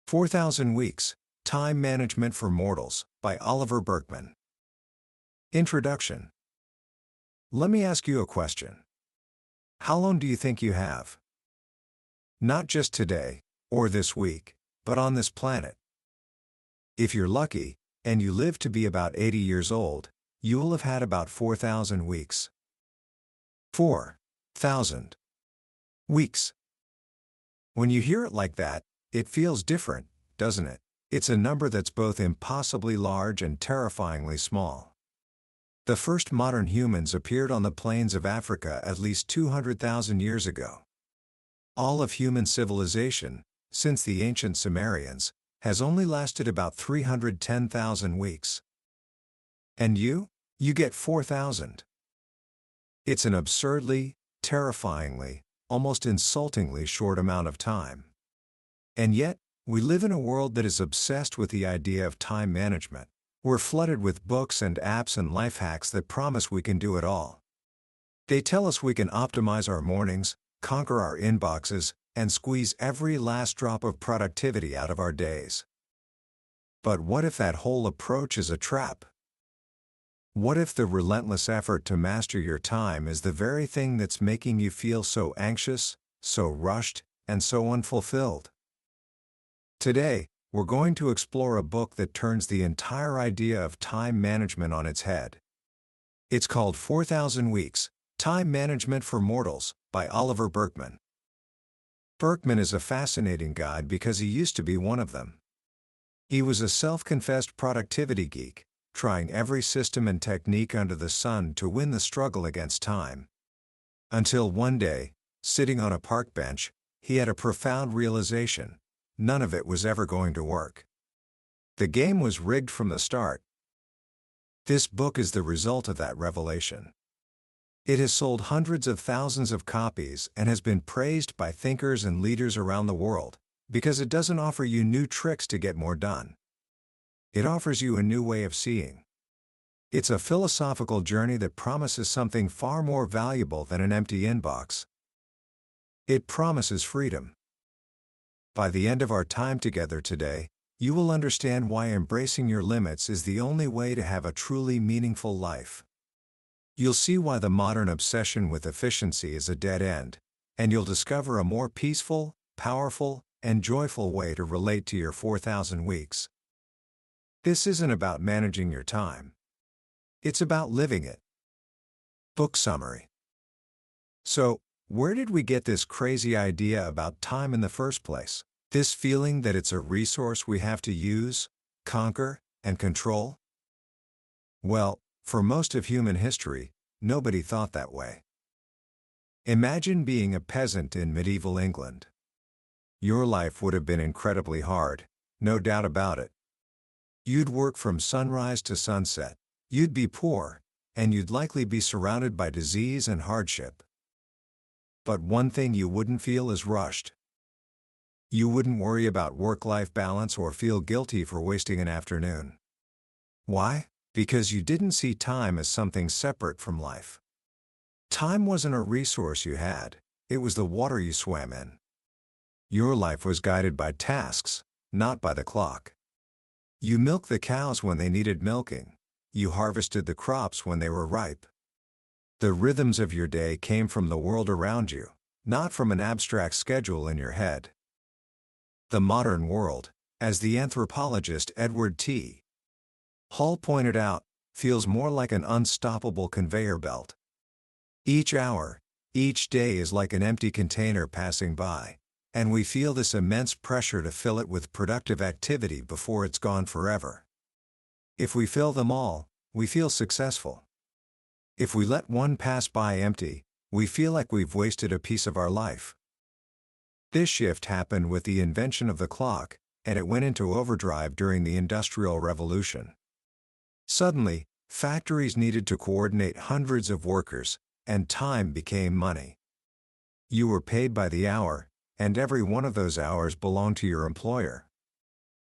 4,000 Weeks, Time Management for Mortals, by Oliver Burkeman. Introduction. Let me ask you a question. How long do you think you have? Not just today, or this week, but on this planet. If you're lucky, and you live to be about 80 years old, you will have had about 4,000 weeks. 4,000 weeks. When you hear it like that, it feels different, doesn't it? It's a number that's both impossibly large and terrifyingly small. The first modern humans appeared on the plains of Africa at least 200,000 years ago. All of human civilization, since the ancient Sumerians, has only lasted about 310,000 weeks. And you get 4,000. It's an absurdly, terrifyingly, almost insultingly short amount of time. And yet, we live in a world that is obsessed with the idea of time management. We're flooded with books and apps and life hacks that promise we can do it all. They tell us we can optimize our mornings, conquer our inboxes, and squeeze every last drop of productivity out of our days. But what if that whole approach is a trap? What if the relentless effort to master your time is the very thing that's making you feel so anxious, so rushed, and so unfulfilled? Today, we're going to explore a book that turns the entire idea of time management on its head. It's called 4,000 Weeks, Time Management for Mortals, by Oliver Burkeman. Burkeman is a fascinating guy because he used to be one of them. He was a self-confessed productivity geek, trying every system and technique under the sun to win the struggle against time. Until one day, sitting on a park bench, he had a profound realization. None of it was ever going to work. The game was rigged from the start. This book is the result of that revelation. It has sold hundreds of thousands of copies and has been praised by thinkers and leaders around the world, because it doesn't offer you new tricks to get more done. It offers you a new way of seeing. It's a philosophical journey that promises something far more valuable than an empty inbox. It promises freedom. By the end of our time together today, you will understand why embracing your limits is the only way to have a truly meaningful life. You'll see why the modern obsession with efficiency is a dead end, and you'll discover a more peaceful, powerful, and joyful way to relate to your 4,000 weeks. This isn't about managing your time. It's about living it. Book summary. So, where did we get this crazy idea about time in the first place? This feeling that it's a resource we have to use, conquer, and control? Well, for most of human history, nobody thought that way. Imagine being a peasant in medieval England. Your life would have been incredibly hard, no doubt about it. You'd work from sunrise to sunset, you'd be poor, and you'd likely be surrounded by disease and hardship. But one thing you wouldn't feel is rushed. You wouldn't worry about work-life balance or feel guilty for wasting an afternoon. Why? Because you didn't see time as something separate from life. Time wasn't a resource you had, it was the water you swam in. Your life was guided by tasks, not by the clock. You milked the cows when they needed milking. You harvested the crops when they were ripe. The rhythms of your day came from the world around you, not from an abstract schedule in your head. The modern world, as the anthropologist Edward T. Hall pointed out, feels more like an unstoppable conveyor belt. Each hour, each day is like an empty container passing by, and we feel this immense pressure to fill it with productive activity before it's gone forever. If we fill them all, we feel successful. If we let one pass by empty, we feel like we've wasted a piece of our life. This shift happened with the invention of the clock, and it went into overdrive during the Industrial Revolution. Suddenly, factories needed to coordinate hundreds of workers, and time became money. You were paid by the hour, and every one of those hours belonged to your employer.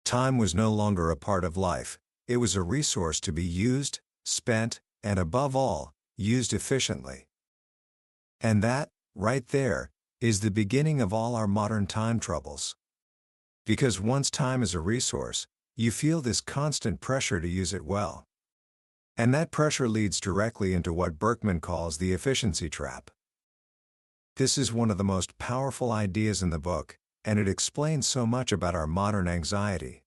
Time was no longer a part of life, it was a resource to be used, spent, and above all, used efficiently. And that, right there, is the beginning of all our modern time troubles. Because once time is a resource, you feel this constant pressure to use it well. And that pressure leads directly into what Burkeman calls the efficiency trap. This is one of the most powerful ideas in the book, and it explains so much about our modern anxiety.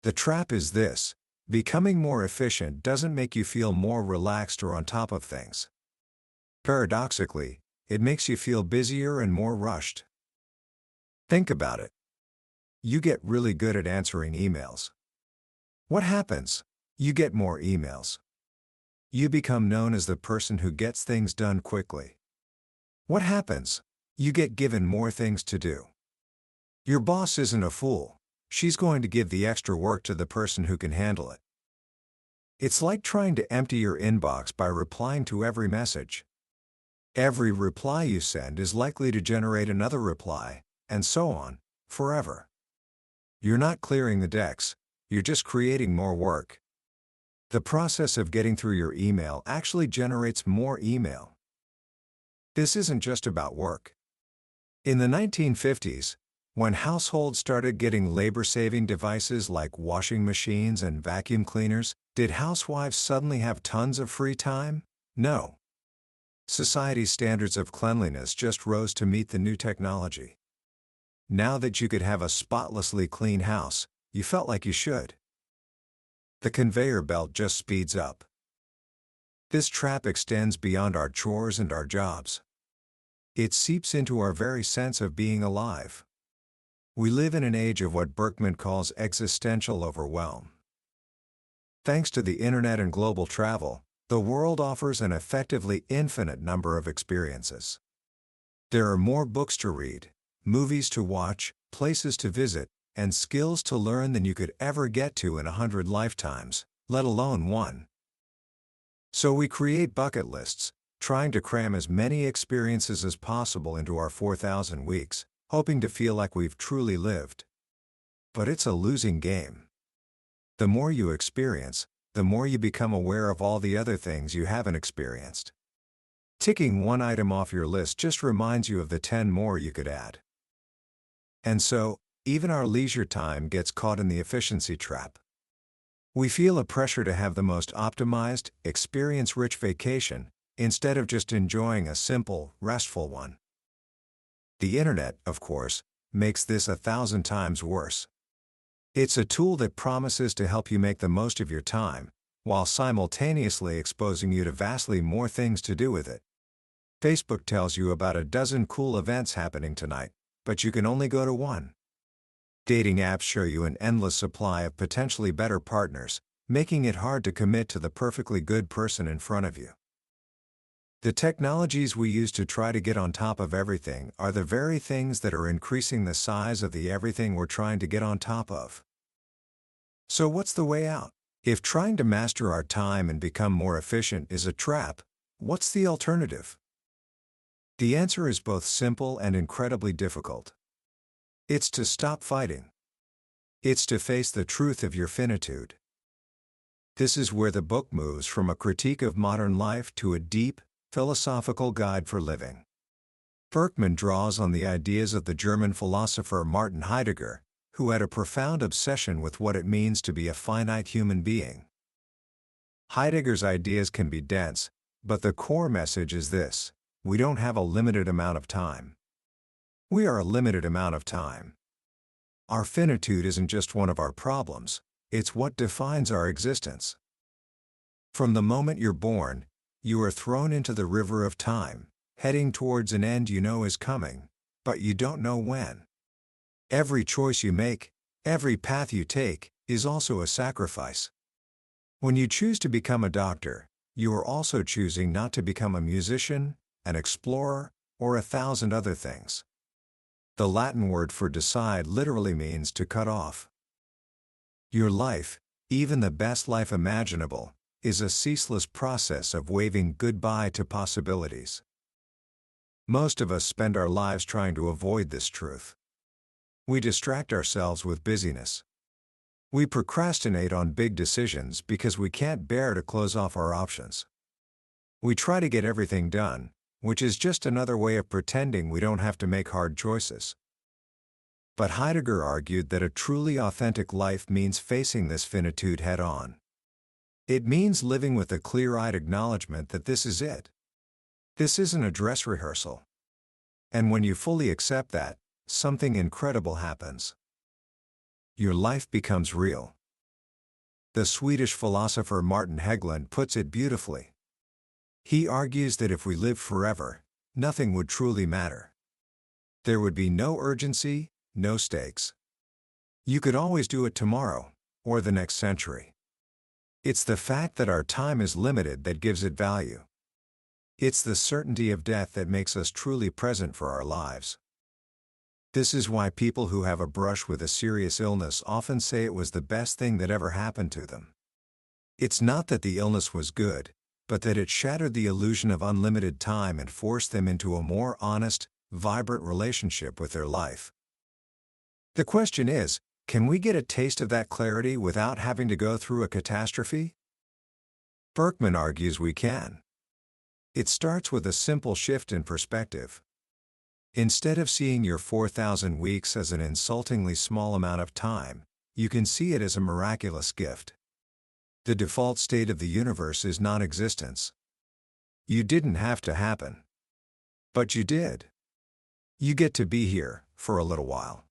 The trap is this: becoming more efficient doesn't make you feel more relaxed or on top of things. Paradoxically, it makes you feel busier and more rushed. Think about it. You get really good at answering emails. What happens? You get more emails. You become known as the person who gets things done quickly. What happens? You get given more things to do. Your boss isn't a fool. She's going to give the extra work to the person who can handle it. It's like trying to empty your inbox by replying to every message. Every reply you send is likely to generate another reply, and so on, forever. You're not clearing the decks, you're just creating more work. The process of getting through your email actually generates more email. This isn't just about work. In the 1950s, when households started getting labor-saving devices like washing machines and vacuum cleaners, did housewives suddenly have tons of free time? No. Society's standards of cleanliness just rose to meet the new technology. Now that you could have a spotlessly clean house, you felt like you should. The conveyor belt just speeds up. This trap extends beyond our chores and our jobs. It seeps into our very sense of being alive. We live in an age of what Burkeman calls existential overwhelm. Thanks to the internet and global travel, the world offers an effectively infinite number of experiences. There are more books to read, movies to watch, places to visit, and skills to learn than you could ever get to in 100 lifetimes, let alone one. So we create bucket lists, trying to cram as many experiences as possible into our 4,000 weeks, hoping to feel like we've truly lived. But it's a losing game. The more you experience, the more you become aware of all the other things you haven't experienced. Ticking one item off your list just reminds you of the 10 more you could add. And so, even our leisure time gets caught in the efficiency trap. We feel a pressure to have the most optimized, experience-rich vacation, instead of just enjoying a simple, restful one. The internet, of course, makes this 1,000 times worse. It's a tool that promises to help you make the most of your time, while simultaneously exposing you to vastly more things to do with it. Facebook tells you about a dozen cool events happening tonight, but you can only go to one. Dating apps show you an endless supply of potentially better partners, making it hard to commit to the perfectly good person in front of you. The technologies we use to try to get on top of everything are the very things that are increasing the size of the everything we're trying to get on top of. So what's the way out? If trying to master our time and become more efficient is a trap, what's the alternative? The answer is both simple and incredibly difficult. It's to stop fighting. It's to face the truth of your finitude. This is where the book moves from a critique of modern life to a deep, philosophical guide for living. Burkeman draws on the ideas of the German philosopher Martin Heidegger, who had a profound obsession with what it means to be a finite human being. Heidegger's ideas can be dense, but the core message is this: we don't have a limited amount of time. We are a limited amount of time. Our finitude isn't just one of our problems, it's what defines our existence. From the moment you're born, you are thrown into the river of time, heading towards an end you know is coming, but you don't know when. Every choice you make, every path you take, is also a sacrifice. When you choose to become a doctor, you are also choosing not to become a musician, an explorer, or 1,000 other things. The Latin word for decide literally means to cut off. Your life, even the best life imaginable, is a ceaseless process of waving goodbye to possibilities. Most of us spend our lives trying to avoid this truth. We distract ourselves with busyness. We procrastinate on big decisions because we can't bear to close off our options. We try to get everything done, which is just another way of pretending we don't have to make hard choices. But Heidegger argued that a truly authentic life means facing this finitude head-on. It means living with a clear-eyed acknowledgement that this is it. This isn't a dress rehearsal. And when you fully accept that, something incredible happens. Your life becomes real. The Swedish philosopher Martin Hägglund puts it beautifully. He argues that if we lived forever, nothing would truly matter. There would be no urgency, no stakes. You could always do it tomorrow, or the next century. It's the fact that our time is limited that gives it value. It's the certainty of death that makes us truly present for our lives. This is why people who have a brush with a serious illness often say it was the best thing that ever happened to them. It's not that the illness was good, but that it shattered the illusion of unlimited time and forced them into a more honest, vibrant relationship with their life. The question is, can we get a taste of that clarity without having to go through a catastrophe? Burkeman argues we can. It starts with a simple shift in perspective. Instead of seeing your 4,000 weeks as an insultingly small amount of time, you can see it as a miraculous gift. The default state of the universe is non-existence. You didn't have to happen. But you did. You get to be here, for a little while.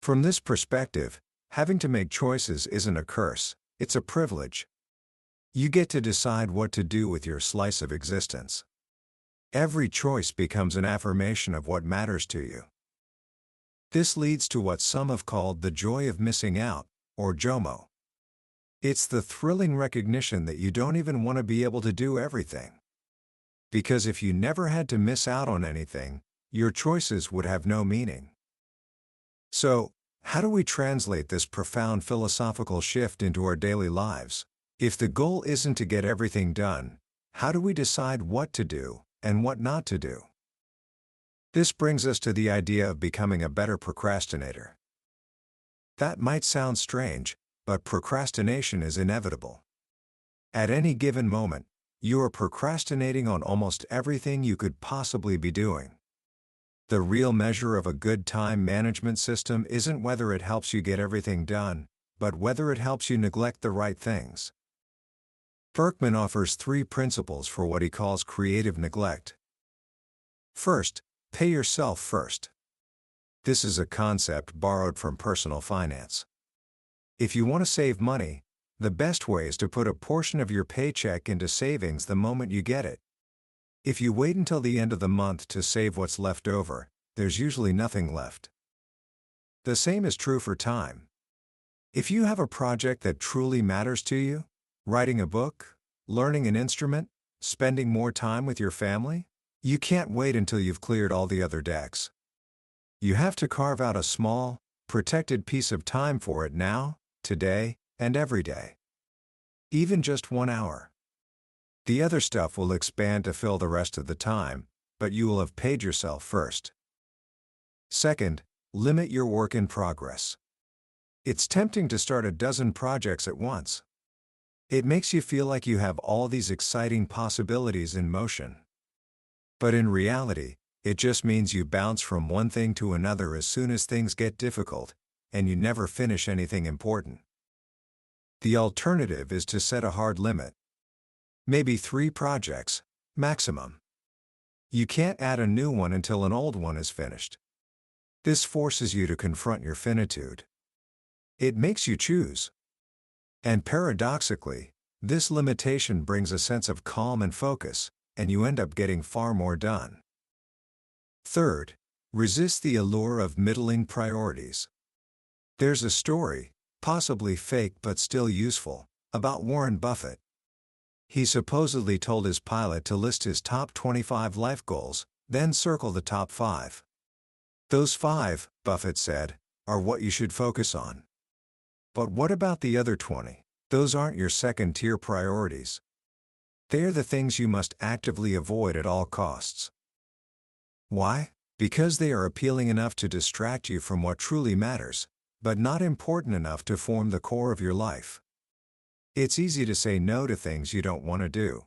From this perspective, having to make choices isn't a curse, it's a privilege. You get to decide what to do with your slice of existence. Every choice becomes an affirmation of what matters to you. This leads to what some have called the joy of missing out, or JOMO. It's the thrilling recognition that you don't even want to be able to do everything. Because if you never had to miss out on anything, your choices would have no meaning. So, how do we translate this profound philosophical shift into our daily lives? If the goal isn't to get everything done, how do we decide what to do and what not to do? This brings us to the idea of becoming a better procrastinator. That might sound strange, but procrastination is inevitable. At any given moment, you are procrastinating on almost everything you could possibly be doing. The real measure of a good time management system isn't whether it helps you get everything done, but whether it helps you neglect the right things. Burkeman offers 3 principles for what he calls creative neglect. First, pay yourself first. This is a concept borrowed from personal finance. If you want to save money, the best way is to put a portion of your paycheck into savings the moment you get it. If you wait until the end of the month to save what's left over, there's usually nothing left. The same is true for time. If you have a project that truly matters to you, writing a book, learning an instrument, spending more time with your family, you can't wait until you've cleared all the other decks. You have to carve out a small, protected piece of time for it now, today, and every day. Even just 1 hour. The other stuff will expand to fill the rest of the time, but you will have paid yourself first. Second, limit your work in progress. It's tempting to start a dozen projects at once. It makes you feel like you have all these exciting possibilities in motion. But in reality, it just means you bounce from one thing to another as soon as things get difficult, and you never finish anything important. The alternative is to set a hard limit. Maybe 3 projects, maximum. You can't add a new one until an old one is finished. This forces you to confront your finitude. It makes you choose. And paradoxically, this limitation brings a sense of calm and focus, and you end up getting far more done. Third, resist the allure of middling priorities. There's a story, possibly fake but still useful, about Warren Buffett. He supposedly told his pilot to list his top 25 life goals, then circle the top 5. Those 5, Buffett said, are what you should focus on. But what about the other 20? Those aren't your second-tier priorities. They're the things you must actively avoid at all costs. Why? Because they are appealing enough to distract you from what truly matters, but not important enough to form the core of your life. It's easy to say no to things you don't want to do.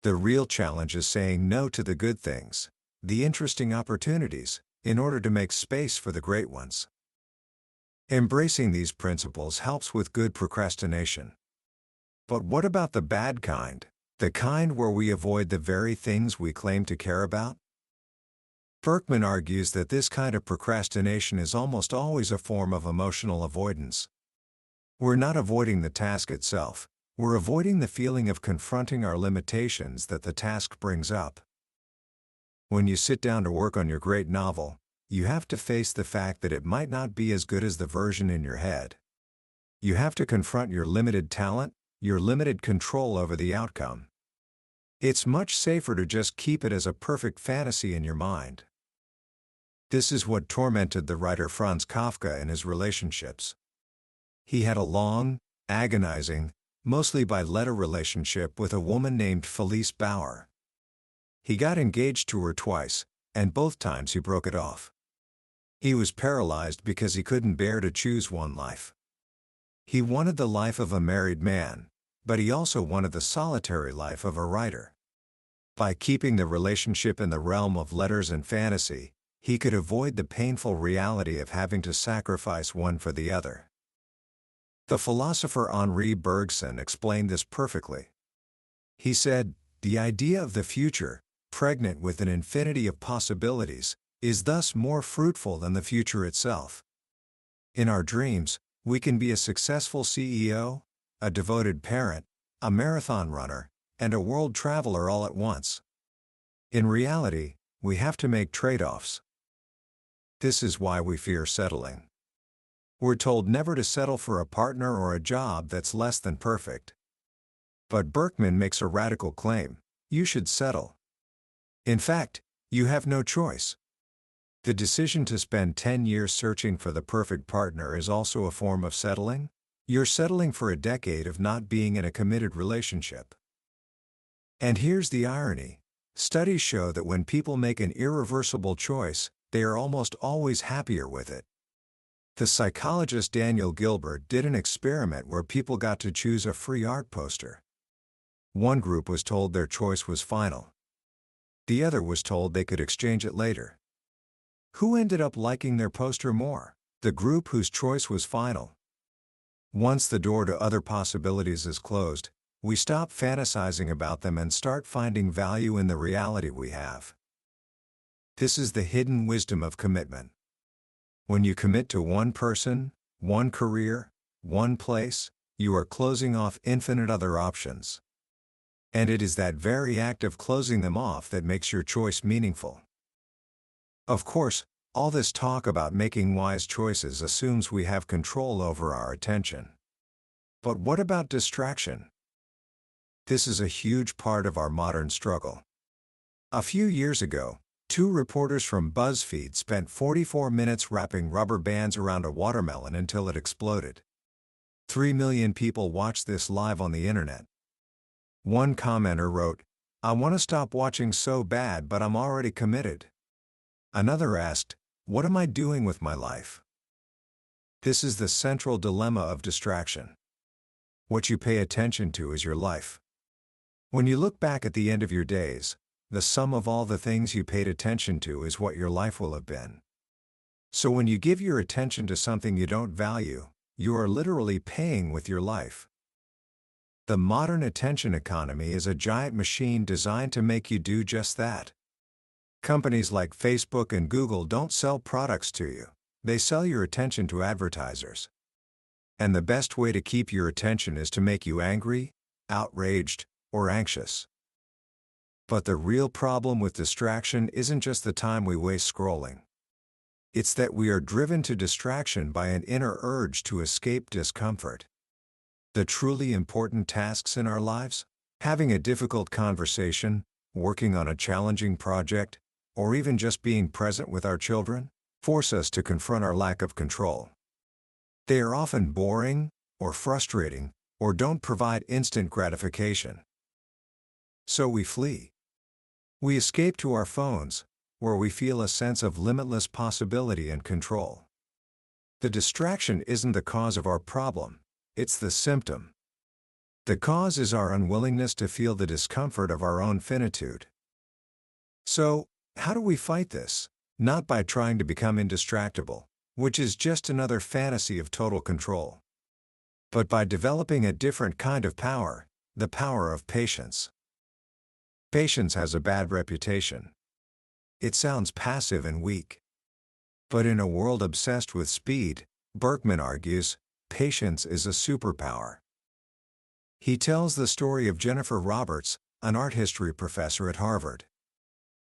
The real challenge is saying no to the good things, the interesting opportunities, in order to make space for the great ones. Embracing these principles helps with good procrastination. But what about the bad kind? The kind where we avoid the very things we claim to care about? Burkeman argues that this kind of procrastination is almost always a form of emotional avoidance. We're not avoiding the task itself, we're avoiding the feeling of confronting our limitations that the task brings up. When you sit down to work on your great novel, you have to face the fact that it might not be as good as the version in your head. You have to confront your limited talent, your limited control over the outcome. It's much safer to just keep it as a perfect fantasy in your mind. This is what tormented the writer Franz Kafka in his relationships. He had a long, agonizing, mostly by letter relationship with a woman named Felice Bauer. He got engaged to her twice, and both times he broke it off. He was paralyzed because he couldn't bear to choose one life. He wanted the life of a married man, but he also wanted the solitary life of a writer. By keeping the relationship in the realm of letters and fantasy, he could avoid the painful reality of having to sacrifice one for the other. The philosopher Henri Bergson explained this perfectly. He said, "The idea of the future, pregnant with an infinity of possibilities, is thus more fruitful than the future itself. In our dreams, we can be a successful CEO, a devoted parent, a marathon runner, and a world traveler all at once. In reality, we have to make trade-offs. This is why we fear settling. We're told never to settle for a partner or a job that's less than perfect. But Burkeman makes a radical claim: you should settle. In fact, you have no choice. The decision to spend 10 years searching for the perfect partner is also a form of settling. You're settling for a decade of not being in a committed relationship. And here's the irony. Studies show that when people make an irreversible choice, they are almost always happier with it. The psychologist Daniel Gilbert did an experiment where people got to choose a free art poster. One group was told their choice was final. The other was told they could exchange it later. Who ended up liking their poster more? The group whose choice was final. Once the door to other possibilities is closed, we stop fantasizing about them and start finding value in the reality we have. This is the hidden wisdom of commitment. When you commit to one person, one career, one place, you are closing off infinite other options. And it is that very act of closing them off that makes your choice meaningful. Of course, all this talk about making wise choices assumes we have control over our attention. But what about distraction? This is a huge part of our modern struggle. A few years ago, 2 reporters from BuzzFeed spent 44 minutes wrapping rubber bands around a watermelon until it exploded. 3 million people watched this live on the internet. One commenter wrote, "I want to stop watching so bad, but I'm already committed." Another asked, "What am I doing with my life?" This is the central dilemma of distraction. What you pay attention to is your life. When you look back at the end of your days, the sum of all the things you paid attention to is what your life will have been. So when you give your attention to something you don't value, you are literally paying with your life. The modern attention economy is a giant machine designed to make you do just that. Companies like Facebook and Google don't sell products to you, they sell your attention to advertisers. And the best way to keep your attention is to make you angry, outraged, or anxious. But the real problem with distraction isn't just the time we waste scrolling. It's that we are driven to distraction by an inner urge to escape discomfort. The truly important tasks in our lives, having a difficult conversation, working on a challenging project, or even just being present with our children, force us to confront our lack of control. They are often boring, or frustrating, or don't provide instant gratification. So we flee. We escape to our phones, where we feel a sense of limitless possibility and control. The distraction isn't the cause of our problem, it's the symptom. The cause is our unwillingness to feel the discomfort of our own finitude. So, how do we fight this? Not by trying to become indistractable, which is just another fantasy of total control, but by developing a different kind of power, the power of patience. Patience has a bad reputation. It sounds passive and weak. But in a world obsessed with speed, Burkeman argues, patience is a superpower. He tells the story of Jennifer Roberts, an art history professor at Harvard.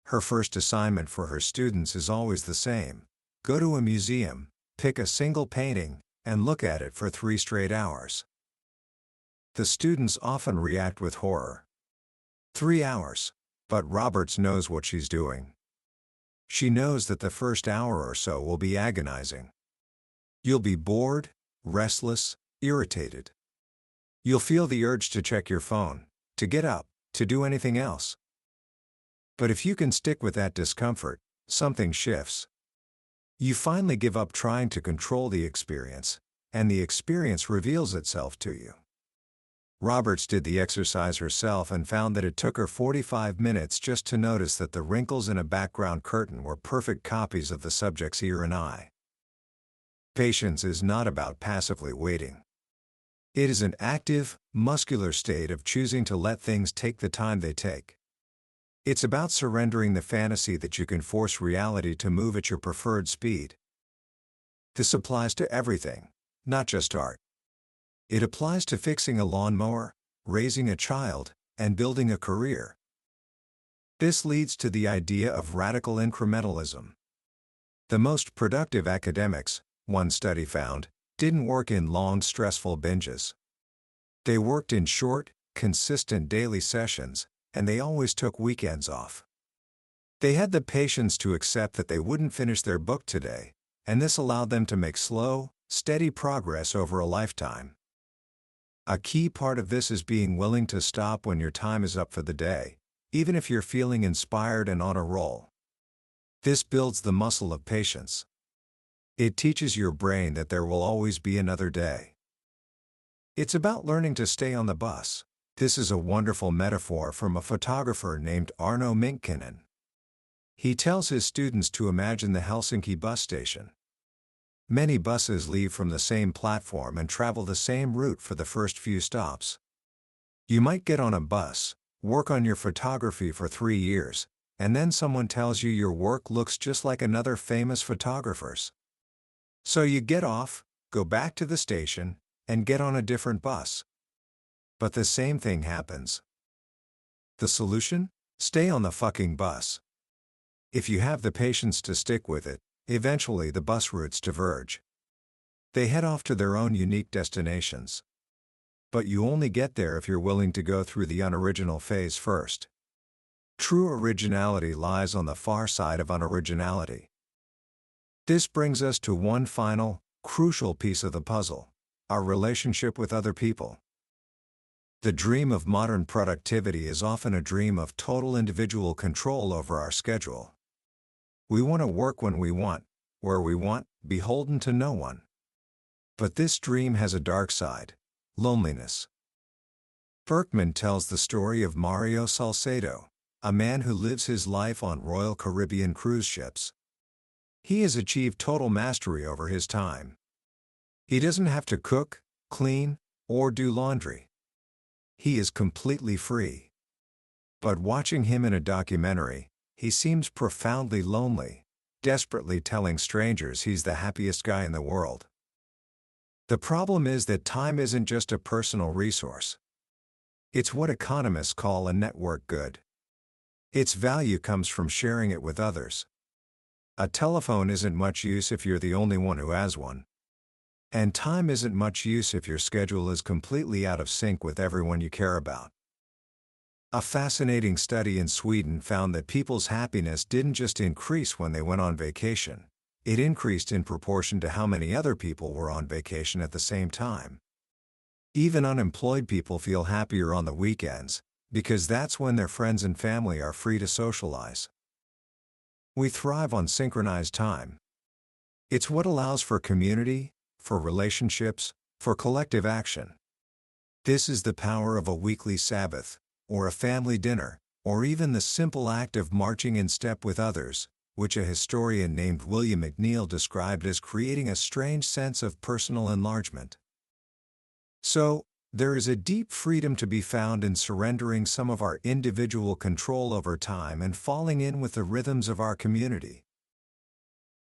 Her first assignment for her students is always the same: go to a museum, pick a single painting, and look at it for 3 straight hours. The students often react with horror. 3 hours. But Roberts knows what she's doing. She knows that the first hour or so will be agonizing. You'll be bored, restless, irritated. You'll feel the urge to check your phone, to get up, to do anything else. But if you can stick with that discomfort, something shifts. You finally give up trying to control the experience, and the experience reveals itself to you. Roberts did the exercise herself and found that it took her 45 minutes just to notice that the wrinkles in a background curtain were perfect copies of the subject's ear and eye. Patience is not about passively waiting. It is an active, muscular state of choosing to let things take the time they take. It's about surrendering the fantasy that you can force reality to move at your preferred speed. This applies to everything, not just art. It applies to fixing a lawnmower, raising a child, and building a career. This leads to the idea of radical incrementalism. The most productive academics, one study found, didn't work in long, stressful binges. They worked in short, consistent daily sessions, and they always took weekends off. They had the patience to accept that they wouldn't finish their book today, and this allowed them to make slow, steady progress over a lifetime. A key part of this is being willing to stop when your time is up for the day, even if you're feeling inspired and on a roll. This builds the muscle of patience. It teaches your brain that there will always be another day. It's about learning to stay on the bus. This is a wonderful metaphor from a photographer named Arno Minkkinen. He tells his students to imagine the Helsinki bus station. Many buses leave from the same platform and travel the same route for the first few stops. You might get on a bus, work on your photography for 3 years, and then someone tells you your work looks just like another famous photographer's. So you get off, go back to the station, and get on a different bus. But the same thing happens. The solution? Stay on the fucking bus. If you have the patience to stick with it, eventually the bus routes diverge. They head off to their own unique destinations. But you only get there if you're willing to go through the unoriginal phase first. True originality lies on the far side of unoriginality. This brings us to one final, crucial piece of the puzzle: our relationship with other people. The dream of modern productivity is often a dream of total individual control over our schedule. We want to work when we want, where we want, beholden to no one. But this dream has a dark side: loneliness. Burkeman tells the story of Mario Salcedo, a man who lives his life on Royal Caribbean cruise ships. He has achieved total mastery over his time. He doesn't have to cook, clean, or do laundry. He is completely free. But watching him in a documentary, he seems profoundly lonely, desperately telling strangers he's the happiest guy in the world. The problem is that time isn't just a personal resource. It's what economists call a network good. Its value comes from sharing it with others. A telephone isn't much use if you're the only one who has one. And time isn't much use if your schedule is completely out of sync with everyone you care about. A fascinating study in Sweden found that people's happiness didn't just increase when they went on vacation, it increased in proportion to how many other people were on vacation at the same time. Even unemployed people feel happier on the weekends, because that's when their friends and family are free to socialize. We thrive on synchronized time. It's what allows for community, for relationships, for collective action. This is the power of a weekly Sabbath, or a family dinner, or even the simple act of marching in step with others, which a historian named William McNeill described as creating a strange sense of personal enlargement. So, there is a deep freedom to be found in surrendering some of our individual control over time and falling in with the rhythms of our community.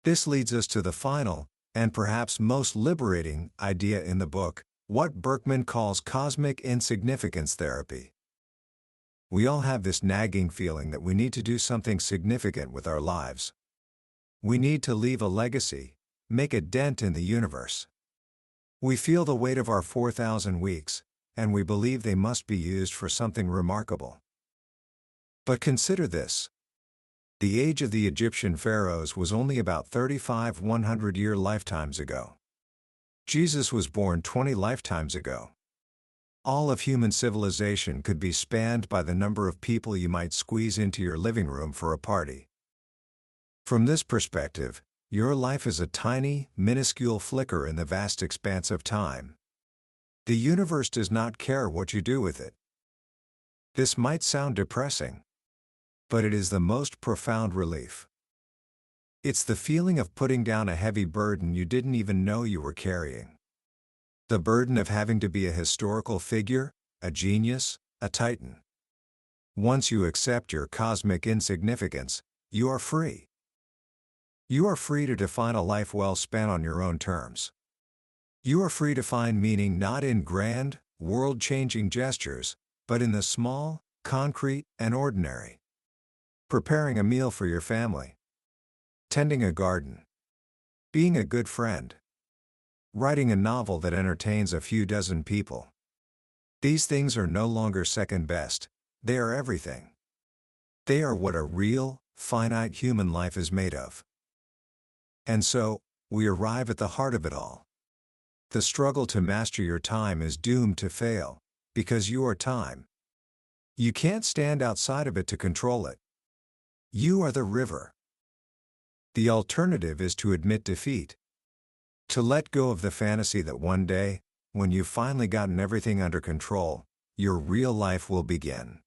This leads us to the final, and perhaps most liberating, idea in the book, what Burkeman calls cosmic insignificance therapy. We all have this nagging feeling that we need to do something significant with our lives. We need to leave a legacy, make a dent in the universe. We feel the weight of our 4,000 weeks, and we believe they must be used for something remarkable. But consider this. The age of the Egyptian pharaohs was only about 35 100-year lifetimes ago. Jesus was born 20 lifetimes ago. All of human civilization could be spanned by the number of people you might squeeze into your living room for a party. From this perspective, your life is a tiny, minuscule flicker in the vast expanse of time. The universe does not care what you do with it. This might sound depressing, but it is the most profound relief. It's the feeling of putting down a heavy burden you didn't even know you were carrying. The burden of having to be a historical figure, a genius, a titan. Once you accept your cosmic insignificance, you are free. You are free to define a life well spent on your own terms. You are free to find meaning not in grand, world-changing gestures, but in the small, concrete, and ordinary. Preparing a meal for your family. Tending a garden. Being a good friend. Writing a novel that entertains a few dozen people. These things are no longer second best, they are everything. They are what a real, finite human life is made of. And so, we arrive at the heart of it all. The struggle to master your time is doomed to fail, because you are time. You can't stand outside of it to control it. You are the river. The alternative is to admit defeat. To let go of the fantasy that one day, when you've finally gotten everything under control, your real life will begin.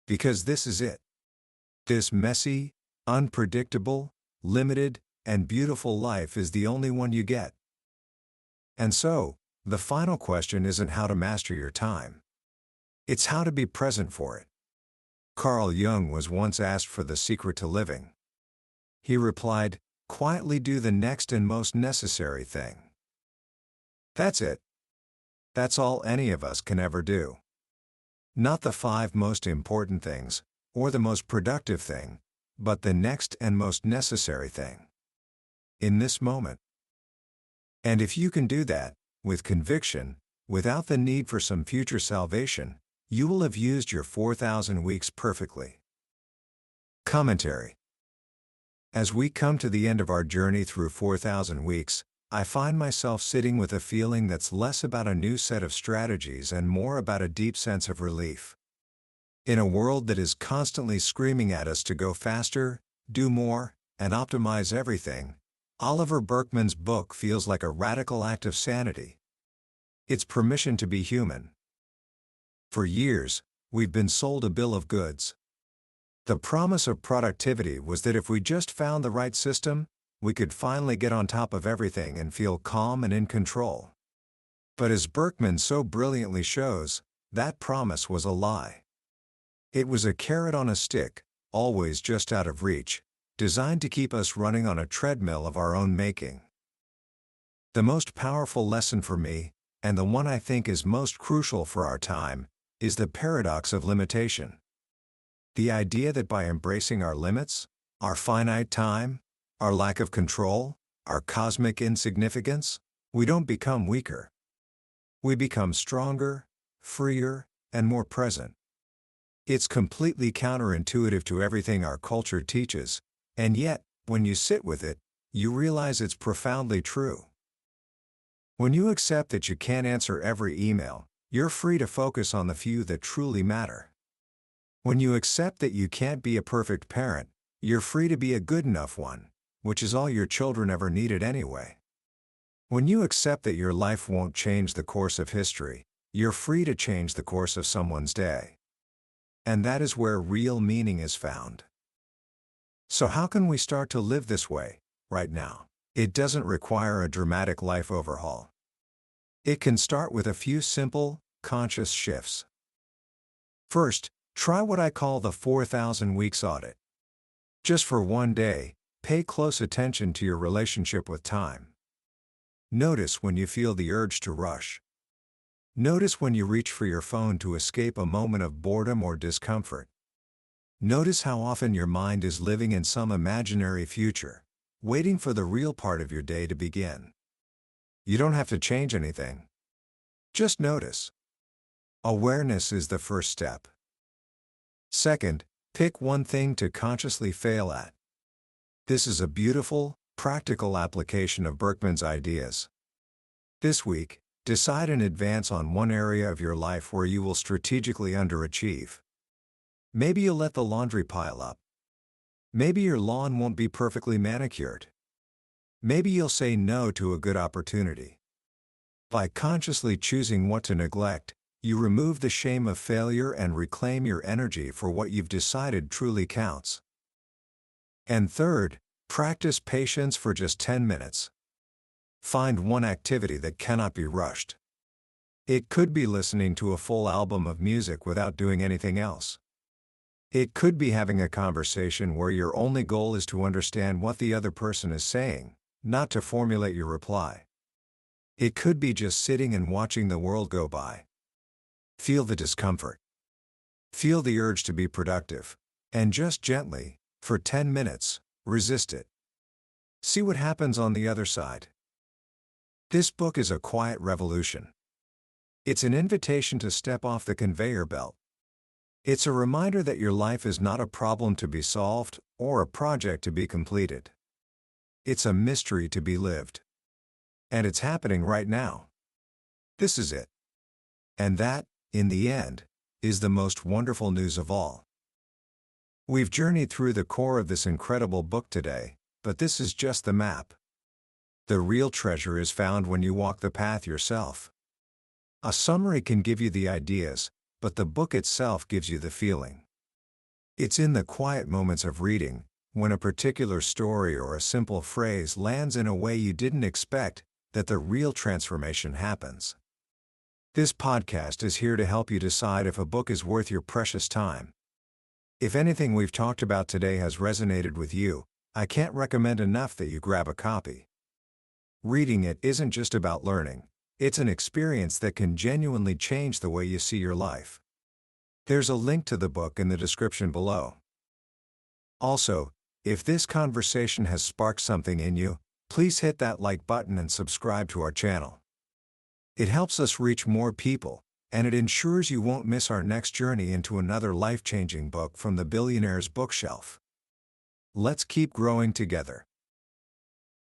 Because this is it. This messy, unpredictable, limited, and beautiful life is the only one you get. And so, the final question isn't how to master your time. It's how to be present for it. Carl Jung was once asked for the secret to living. He replied, "Quietly do the next and most necessary thing." That's it. That's all any of us can ever do. Not the 5 most important things, or the most productive thing, but the next and most necessary thing. In this moment. And if you can do that, with conviction, without the need for some future salvation, you will have used your 4,000 weeks perfectly. Commentary. As we come to the end of our journey through 4,000 weeks, I find myself sitting with a feeling that's less about a new set of strategies and more about a deep sense of relief. In a world that is constantly screaming at us to go faster, do more, and optimize everything, Oliver Burkeman's book feels like a radical act of sanity. It's permission to be human. For years, we've been sold a bill of goods. The promise of productivity was that if we just found the right system, we could finally get on top of everything and feel calm and in control. But as Burkeman so brilliantly shows, that promise was a lie. It was a carrot on a stick, always just out of reach, designed to keep us running on a treadmill of our own making. The most powerful lesson for me, and the one I think is most crucial for our time, is the paradox of limitation. The idea that by embracing our limits, our finite time, our lack of control, our cosmic insignificance, we don't become weaker. We become stronger, freer, and more present. It's completely counterintuitive to everything our culture teaches, and yet, when you sit with it, you realize it's profoundly true. When you accept that you can't answer every email, you're free to focus on the few that truly matter. When you accept that you can't be a perfect parent, you're free to be a good enough one, which is all your children ever needed anyway. When you accept that your life won't change the course of history, you're free to change the course of someone's day. And that is where real meaning is found. So how can we start to live this way, right now? It doesn't require a dramatic life overhaul. It can start with a few simple, conscious shifts. First, try what I call the 4,000 weeks audit. Just for one day, pay close attention to your relationship with time. Notice when you feel the urge to rush. Notice when you reach for your phone to escape a moment of boredom or discomfort. Notice how often your mind is living in some imaginary future, waiting for the real part of your day to begin. You don't have to change anything. Just notice. Awareness is the first step. Second, pick one thing to consciously fail at. This is a beautiful, practical application of Burkeman's ideas. This week, decide in advance on one area of your life where you will strategically underachieve. Maybe you'll let the laundry pile up. Maybe your lawn won't be perfectly manicured. Maybe you'll say no to a good opportunity. By consciously choosing what to neglect, you remove the shame of failure and reclaim your energy for what you've decided truly counts. And third, practice patience for just 10 minutes. Find one activity that cannot be rushed. It could be listening to a full album of music without doing anything else. It could be having a conversation where your only goal is to understand what the other person is saying, not to formulate your reply. It could be just sitting and watching the world go by. Feel the discomfort. Feel the urge to be productive, and just gently, for 10 minutes, resist it. See what happens on the other side. This book is a quiet revolution. It's an invitation to step off the conveyor belt. It's a reminder that your life is not a problem to be solved or a project to be completed. It's a mystery to be lived. And it's happening right now. This is it. And that, in the end, is the most wonderful news of all. We've journeyed through the core of this incredible book today, but this is just the map. The real treasure is found when you walk the path yourself. A summary can give you the ideas, but the book itself gives you the feeling. It's in the quiet moments of reading, when a particular story or a simple phrase lands in a way you didn't expect, that the real transformation happens. This podcast is here to help you decide if a book is worth your precious time. If anything we've talked about today has resonated with you, I can't recommend enough that you grab a copy. Reading it isn't just about learning. It's an experience that can genuinely change the way you see your life. There's a link to the book in the description below. Also, if this conversation has sparked something in you, please hit that like button and subscribe to our channel. It helps us reach more people, and it ensures you won't miss our next journey into another life-changing book from the billionaire's bookshelf. Let's keep growing together.